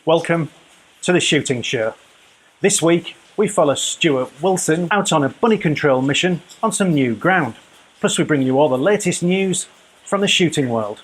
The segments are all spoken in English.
Welcome to the shooting show. This week we follow Stuart Wilson out on a bunny control mission on some new ground. Plus we bring you all the latest news from the shooting world.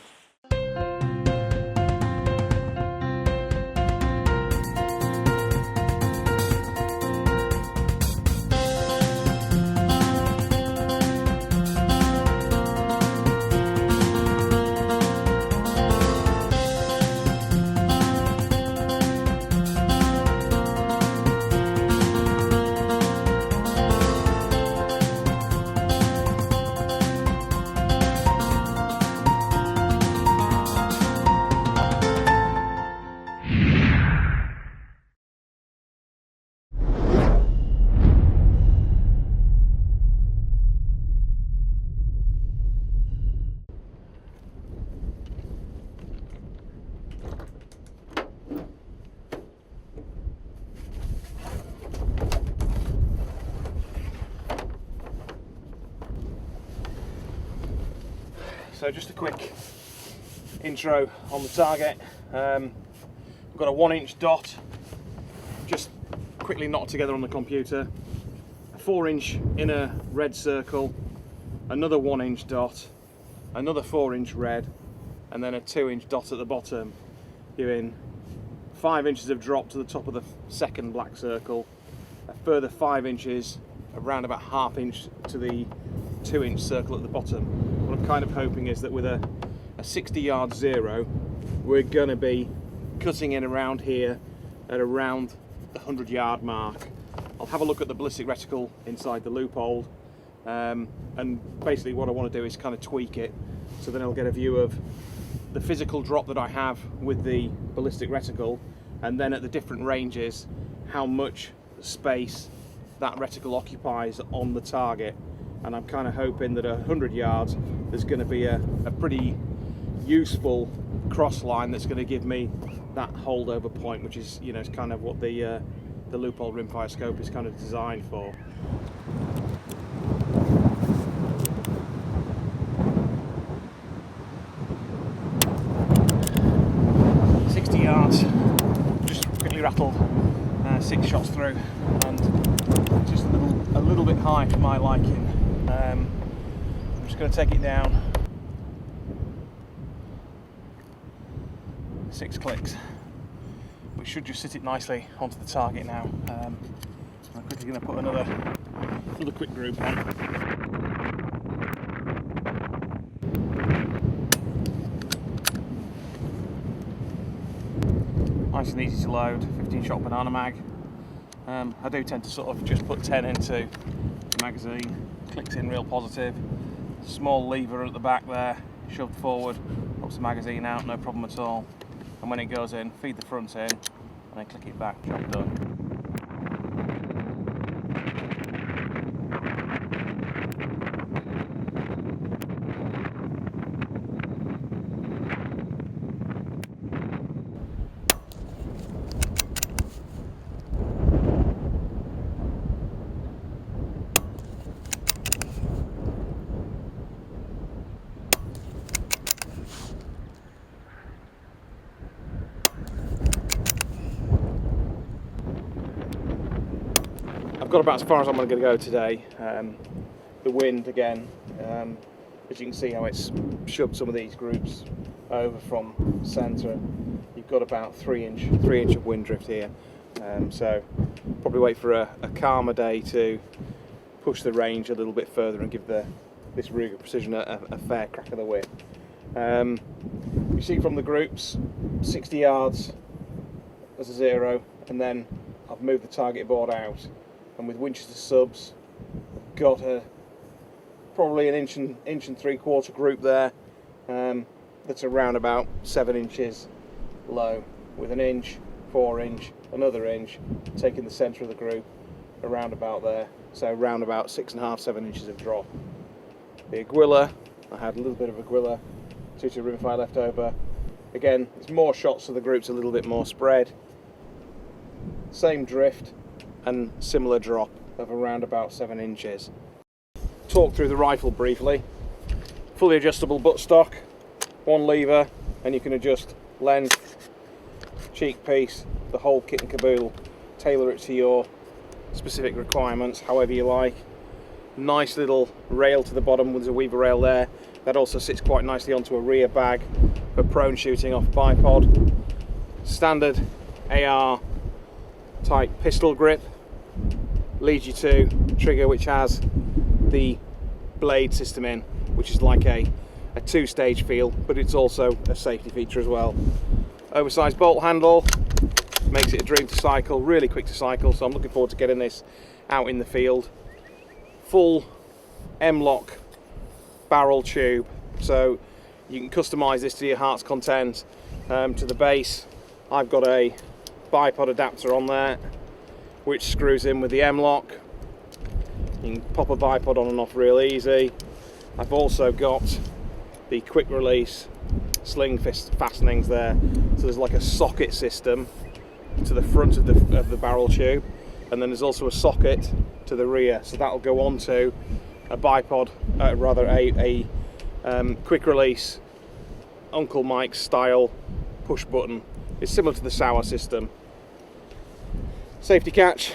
So just a quick intro on the target. We've got a 1-inch dot, just quickly knocked together on the computer, a 4-inch inner red circle, another 1-inch dot, another 4-inch red, and then a 2-inch dot at the bottom, giving 5 inches of drop to the top of the second black circle, a further 5 inches, around about ½ inch to the 2-inch circle at the bottom. What I'm kind of hoping is that with a 60-yard zero, we're going to be cutting in around here at around the 100-yard mark. I'll have a look at the ballistic reticle inside the loophole, and basically what I want to do is kind of tweak it so then I'll get a view of the physical drop that I have with the ballistic reticle, and then at the different ranges how much space that reticle occupies on the target. And I'm kind of hoping that at 100 yards there's going to be a pretty useful cross line that's going to give me that holdover point, which is, you know, it's kind of what the loophole rimfire scope is kind of designed for. Just quickly rattled 6 shots through, and just a little bit high for my liking. I'm just going to take it down. 6 clicks, which should just sit it nicely onto the target now. I'm quickly going to put another quick group on. Nice and easy to load, 15-shot banana mag. I do tend to sort of just put 10 into the magazine, clicks in real positive, small lever at the back there, shoved forward, pops the magazine out, no problem at all. And when it goes in, feed the front in, and then click it back, job done. I've got about as far as I'm going to go today. The wind again, as you can see how it's shoved some of these groups over from centre. You've got about 3 inch of wind drift here, so probably wait for a calmer day to push the range a little bit further and give this Ruger Precision a fair crack of the whip. You see from the groups, 60 yards as a zero, and then I've moved the target board out. And with Winchester subs, I've got probably an inch and 3/4 group there, that's around about 7 inches low, with an inch, 4 inch, another inch, taking the centre of the group around about there, so around about 6.5, 7 inches of drop. The Aguila, I had a little bit of Aguila, 2 rimfire left over. Again, it's more shots, so the group's a little bit more spread. Same drift and similar drop of around about 7 inches. Talk through the rifle briefly. Fully adjustable buttstock, 1 lever, and you can adjust length, cheek piece, the whole kit and caboodle, tailor it to your specific requirements, however you like. Nice little rail to the bottom with a weaver rail there. That also sits quite nicely onto a rear bag for prone shooting off bipod. Standard AR type pistol grip leads you to trigger, which has the blade system in, which is like a two-stage feel, but it's also a safety feature as well. Oversized bolt handle makes it a dream to cycle, really quick to cycle, so I'm looking forward to getting this out in the field. Full M-lock barrel tube, so you can customize this to your heart's content. To the base, I've got a bipod adapter on there which screws in with the M-lock. You can pop a bipod on and off real easy. I've also got the quick release sling fastenings there, so there's like a socket system to the front of the barrel tube, and then there's also a socket to the rear, so that'll go onto a bipod, a quick release Uncle Mike style push button. It's similar to the Sauer system. Safety catch,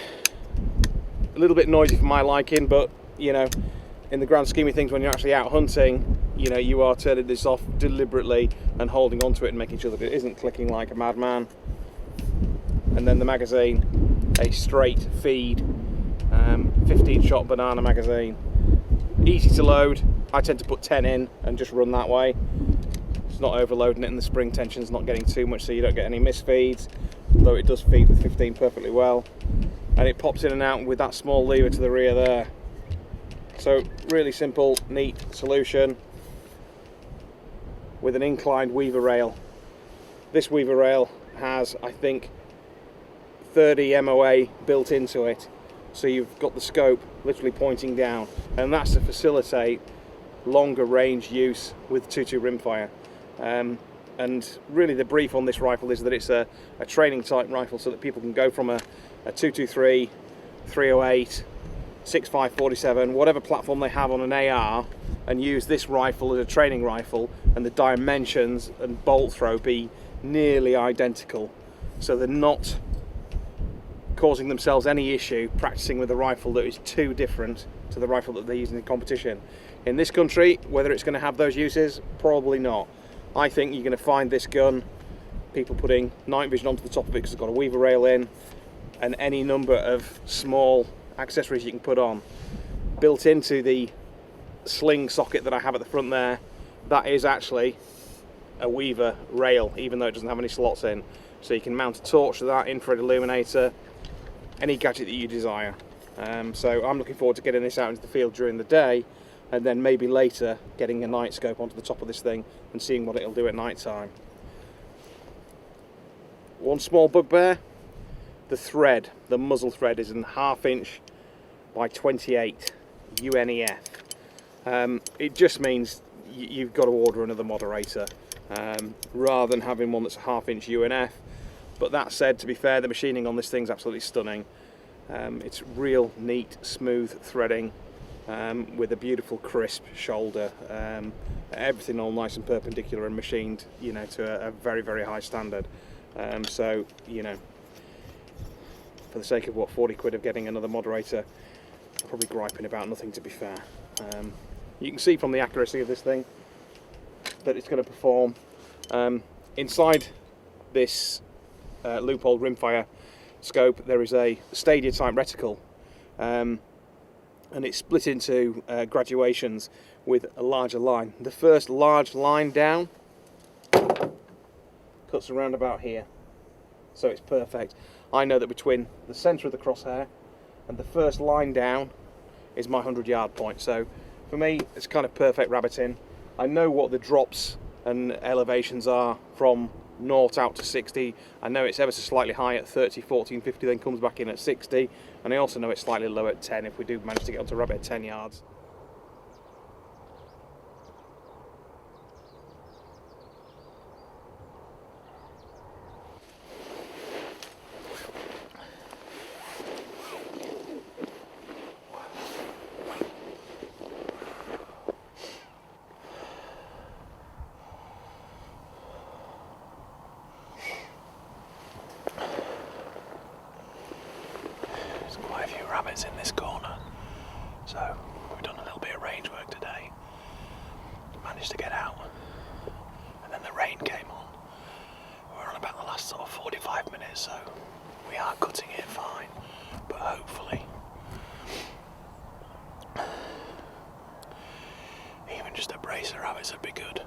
a little bit noisy for my liking, but you know, in the grand scheme of things, when you're actually out hunting, you know, you are turning this off deliberately and holding onto it and making sure that it isn't clicking like a madman. And then the magazine, a straight feed 15 shot banana magazine, easy to load. I tend to put 10 in and just run that way. It's not overloading it, and the spring tension's not getting too much, so you don't get any misfeeds, though it does feed with 15 perfectly well. And it pops in and out with that small lever to the rear there. So really simple, neat solution with an inclined weaver rail. This weaver rail has, I think, 30 MOA built into it, so you've got the scope literally pointing down, and that's to facilitate longer range use with 2.2 rimfire. And really the brief on this rifle is that it's a training type rifle, so that people can go from a 223, 308, 6.5 47, whatever platform they have on an AR, and use this rifle as a training rifle, and the dimensions and bolt throw be nearly identical, so they're not causing themselves any issue practicing with a rifle that is too different to the rifle that they're using in competition. In this country, whether it's going to have those uses, probably not. I think you're going to find this gun, people putting night vision onto the top of it because it's got a weaver rail in, and any number of small accessories you can put on. Built into the sling socket that I have at the front there, that is actually a weaver rail, even though it doesn't have any slots in. So you can mount a torch to that, infrared illuminator, any gadget that you desire. So I'm looking forward to getting this out into the field during the day, and then maybe later getting a night scope onto the top of this thing and seeing what it'll do at night time. One small bugbear, the thread, the muzzle thread is in 1/2 inch by 28 UNEF. It just means you've got to order another moderator rather than having one that's a 1/2 inch UNF. But that said, to be fair, the machining on this thing's absolutely stunning. It's real neat, smooth threading with a beautiful crisp shoulder. Everything all nice and perpendicular and machined, you know, to a very, very high standard. So, you know, for the sake of what, 40 quid of getting another moderator, I'm probably griping about nothing, to be fair. You can see from the accuracy of this thing that it's going to perform. Inside this loophole rimfire scope there is a Stadia type reticle, and it's split into graduations with a larger line. The first large line down cuts around about here, so it's perfect. I know that between the centre of the crosshair and the first line down is my 100-yard point, so for me it's kind of perfect rabbiting. I know what the drops and elevations are from 0 out to 60. I know it's ever so slightly high at 30, 14, 50, then comes back in at 60, and I also know it's slightly low at 10 if we do manage to get onto rabbit at 10 yards. 5 minutes, so we are cutting it fine, but hopefully even just a brace of rabbits would be good.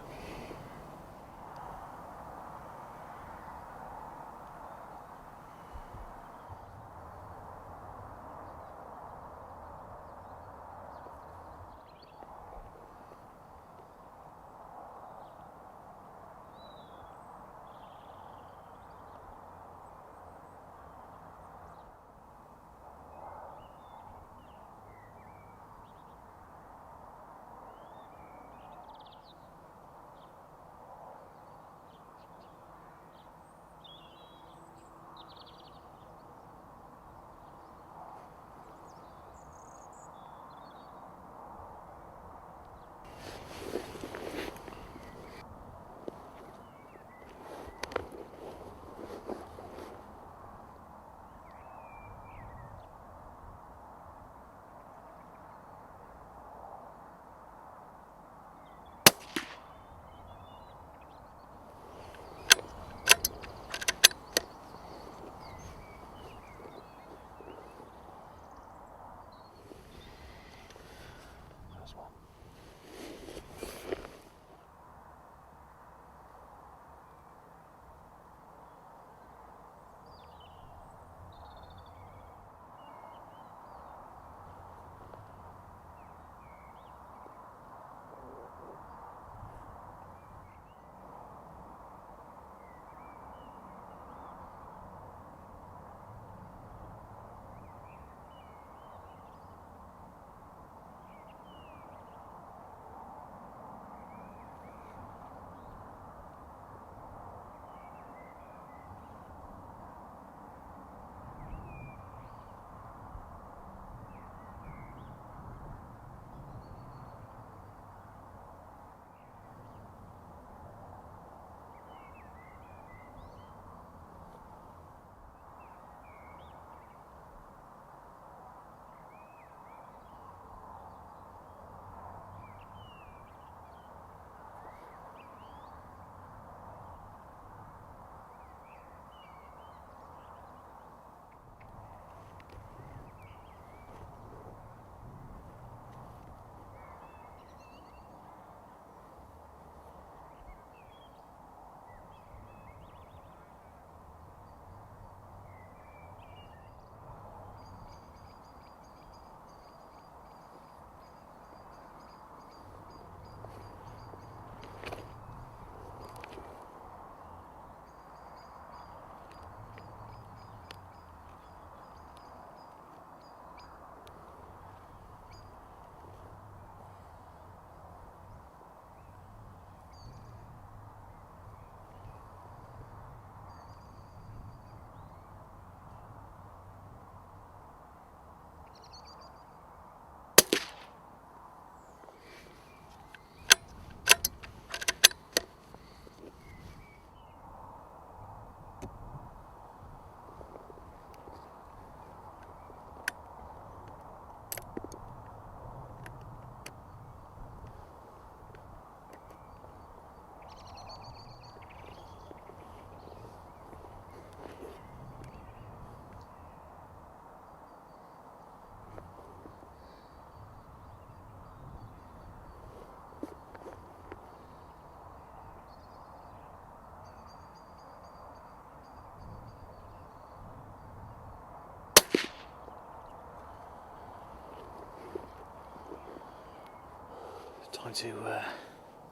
Time to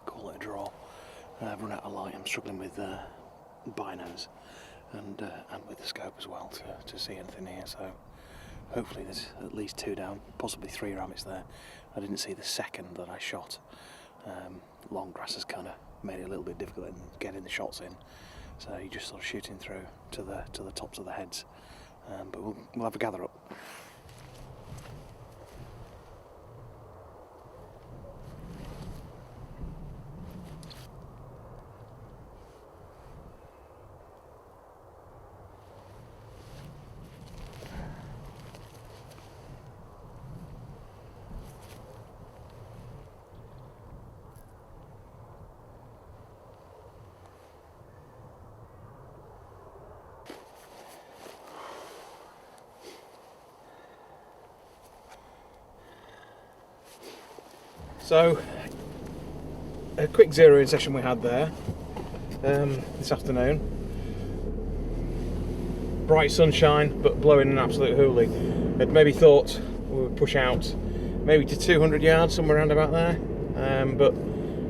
call it a draw. I've run out of light. I'm struggling with binos and with the scope as well to see anything here. So hopefully there's at least 2 down, possibly 3 rabbits there. I didn't see the second that I shot. Long grass has kind of made it a little bit difficult in getting the shots in. So you're just sort of shooting through to the tops of the heads. But we'll have a gather up. So, a quick zeroing session we had there this afternoon. Bright sunshine, but blowing an absolute hoolie. I'd maybe thought we would push out maybe to 200 yards, somewhere around about there, but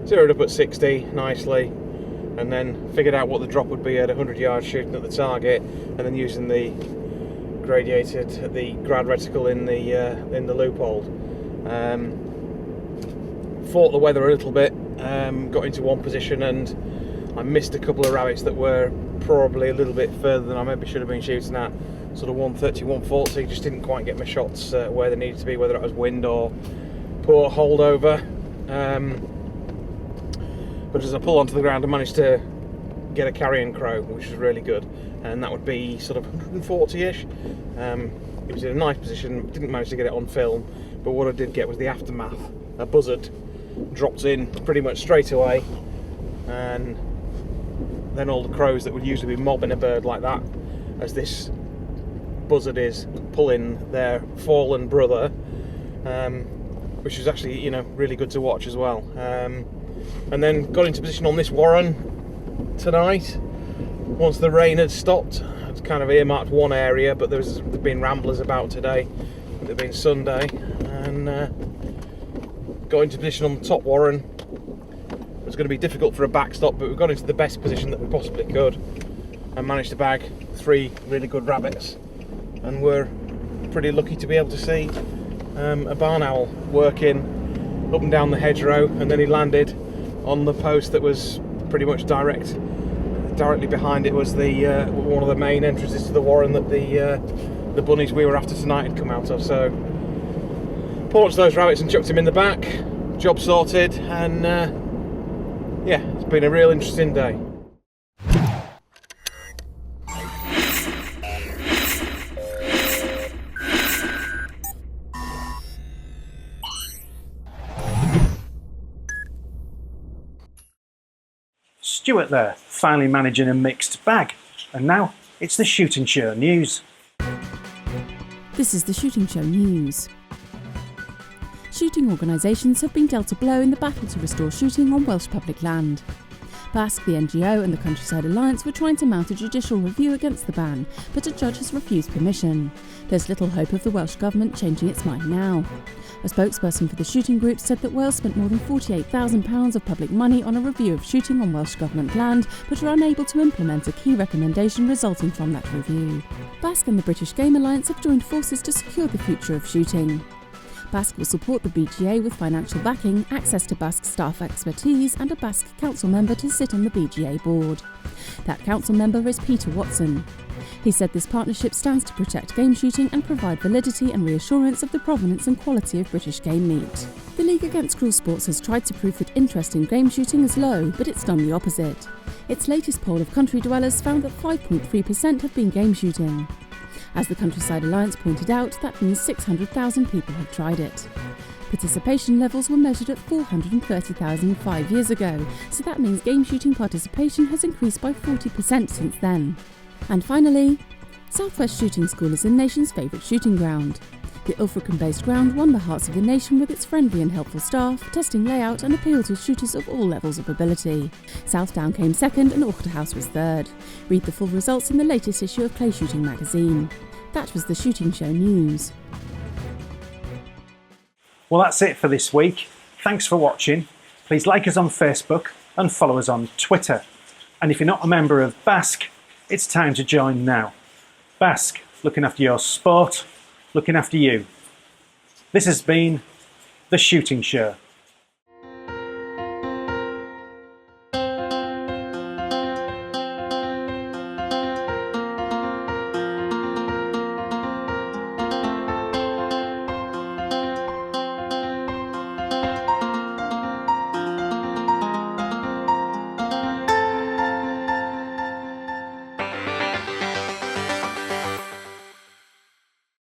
zeroed up at 60 nicely, and then figured out what the drop would be at 100 yards shooting at the target, and then using the grad reticle in the loophole. Fought the weather a little bit, got into one position, and I missed a couple of rabbits that were probably a little bit further than I maybe should have been shooting at, sort of 130, 140. Just didn't quite get my shots where they needed to be, whether it was wind or poor holdover. But as I pull onto the ground, I managed to get a carrion crow, which was really good, and that would be sort of 140-ish. It was in a nice position. Didn't manage to get it on film, but what I did get was the aftermath. A buzzard dropped in pretty much straight away, and then all the crows that would usually be mobbing a bird like that, as this buzzard is pulling their fallen brother, which was actually, you know, really good to watch as well. And then got into position on this warren tonight. Once the rain had stopped, I'd kind of earmarked one area, but there'd been ramblers about today. It had been Sunday, and got into position on the top warren. It was going to be difficult for a backstop, but we got into the best position that we possibly could, and managed to bag 3 really good rabbits. And we're pretty lucky to be able to see a barn owl working up and down the hedgerow, and then he landed on the post that was pretty much directly behind it was the one of the main entrances to the warren that the bunnies we were after tonight had come out of. So paunched those rabbits and chucked him in the back. Job sorted, and yeah, it's been a real interesting day. Stuart there, finally managing a mixed bag. And now it's the Shooting Show news. This is the Shooting Show news. Shooting organisations have been dealt a blow in the battle to restore shooting on Welsh public land. BASC, the NGO and the Countryside Alliance were trying to mount a judicial review against the ban, but a judge has refused permission. There's little hope of the Welsh Government changing its mind now. A spokesperson for the shooting group said that Wales spent more than £48,000 of public money on a review of shooting on Welsh Government land, but are unable to implement a key recommendation resulting from that review. BASC and the British Game Alliance have joined forces to secure the future of shooting. BASC will support the BGA with financial backing, access to BASC staff expertise, and a BASC council member to sit on the BGA board. That council member is Peter Watson. He said this partnership stands to protect game shooting and provide validity and reassurance of the provenance and quality of British game meat. The League Against Cruel Sports has tried to prove that interest in game shooting is low, but it's done the opposite. Its latest poll of country dwellers found that 5.3% have been game shooting. As the Countryside Alliance pointed out, that means 600,000 people have tried it. Participation levels were measured at 430,000 5 years ago, so that means game shooting participation has increased by 40% since then. And finally, South West Shooting School is the nation's favourite shooting ground. The Ilfracombe-based ground won the hearts of the nation with its friendly and helpful staff, testing layout and appeal to shooters of all levels of ability. Southdown came second and Auchterhouse was third. Read the full results in the latest issue of Clay Shooting magazine. That was the Shooting Show news. Well, that's it for this week. Thanks for watching. Please like us on Facebook and follow us on Twitter. And if you're not a member of BASC, it's time to join now. BASC, looking after your sport, looking after you. This has been The Shooting Show.